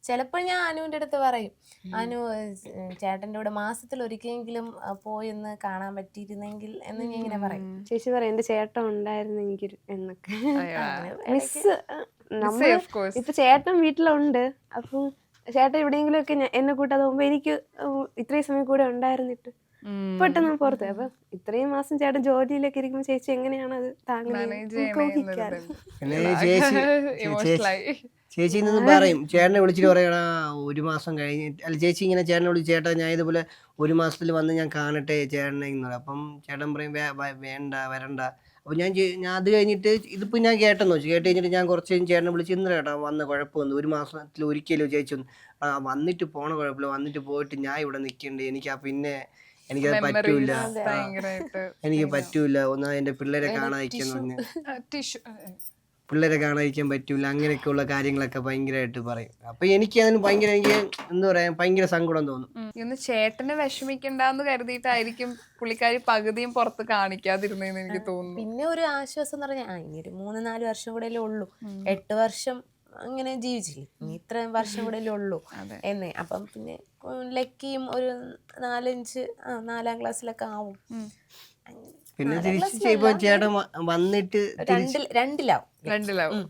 ചിലപ്പോൾ ഞാൻ അനുവിന്റെ അടുത്ത് പറയും, അനു ചേട്ടന്റെ കൂടെ മാസത്തിൽ ഒരിക്കലെങ്കിലും പോയി ഒന്ന് കാണാൻ പറ്റിയിരുന്നെങ്കിൽ എന്ന് ഞാൻ ഇങ്ങനെ പറയും. ചേച്ചി പറയും എന്റെ ചേട്ടൻ ഉണ്ടായിരുന്നെങ്കിൽ എന്നൊക്കെ. അങ്ങനെ മിസ് നമ്മള് ഇപ്പൊ ചേട്ടൻ വീട്ടിലുണ്ട്, അപ്പം ചേട്ടൻ എവിടെയെങ്കിലും ഒക്കെ എന്നെ കൂട്ടാതെ പോകുമ്പോ എനിക്ക് ഇത്രയും സമയം കൂടെ ഉണ്ടായിരുന്നിട്ട് പെട്ടെന്ന് പുറത്ത്. അപ്പൊ ഇത്രയും മാസം ചേട്ടൻ ജോലിയിലൊക്കെ ഇരിക്കുമ്പോ ചേച്ചി എങ്ങനെയാണ് അത് താങ്ങുന്നത്? ചേച്ചി നിന്ന് പറയും, ചേട്ടനെ വിളിച്ചിട്ട് പറയണ ഒരു മാസം കഴിഞ്ഞിട്ട്, അല്ല ചേച്ചി ഇങ്ങനെ ചേട്ടനെ വിളിച്ച് ചേട്ടാ ഞാൻ ഇതുപോലെ ഒരു മാസത്തിൽ വന്ന് ഞാൻ കാണട്ടെ ചേട്ടനെ എന്ന് പറയും. അപ്പം ചേട്ടൻ പറയും വേണ്ട വരണ്ട. അപ്പോൾ ഞാൻ അത് കഴിഞ്ഞിട്ട് ഇതിപ്പോൾ ഞാൻ കേട്ടെന്ന് വെച്ചു, കേട്ട് കഴിഞ്ഞിട്ട് ഞാൻ കുറച്ച് കഴിഞ്ഞ് ചേട്ടനെ വിളിച്ച് ഇന്ന് ചേട്ടാ വന്ന കുഴപ്പമൊന്നും ഒരു മാസത്തിൽ ഒരിക്കലും ചേച്ചി ഒന്ന് വന്നിട്ട് പോണ കുഴപ്പമില്ല, വന്നിട്ട് പോയിട്ട് ഞാൻ ഇവിടെ നിൽക്കണ്ടേ, പിന്നെ എനിക്കത് പറ്റൂല, എനിക്ക് പറ്റൂല, ഒന്നാ എൻ്റെ പിള്ളേരെ കാണാതിരിക്കാന്ന് പറഞ്ഞ് പിള്ളേരെ കാണാതിരിക്കാൻ പറ്റൂല, അങ്ങനെയൊക്കെയുള്ള കാര്യങ്ങളൊക്കെ ഭയങ്കരമായിട്ട് പറയും. അപ്പൊ എനിക്ക് അതിന് ഭയങ്കര, എനിക്ക് എന്താ പറയാ, ഭയങ്കര സങ്കടം തോന്നും. ഇന്ന് ചേട്ടനെ വിഷമിക്കണ്ടെന്ന് കരുതിയിട്ടായിരിക്കും പുള്ളിക്കാരി പകുതിയും പുറത്ത് കാണിക്കാതിരുന്നെന്ന് എനിക്ക് തോന്നുന്നു. പിന്നെ ഒരു ആശ്വാസം എന്ന് പറഞ്ഞാൽ ഇനി ഒരു 3-4 വർഷം കൂടെ ഉള്ളൂ, 8 വർഷം അങ്ങനെ ജീവിച്ചില്ലേ, ഇനി ഇത്രയും വർഷം കൂടെ ഉള്ളൂ എന്നേ. അപ്പം പിന്നെ ലക്കിയും ഒരു 4-5 ക്ലാസ്സിലൊക്കെ ആവും. പിന്നെ തിരിച്ച് ചെയ്യുമ്പോ ചേട്ടൻ വന്നിട്ട് രണ്ടിലാവും.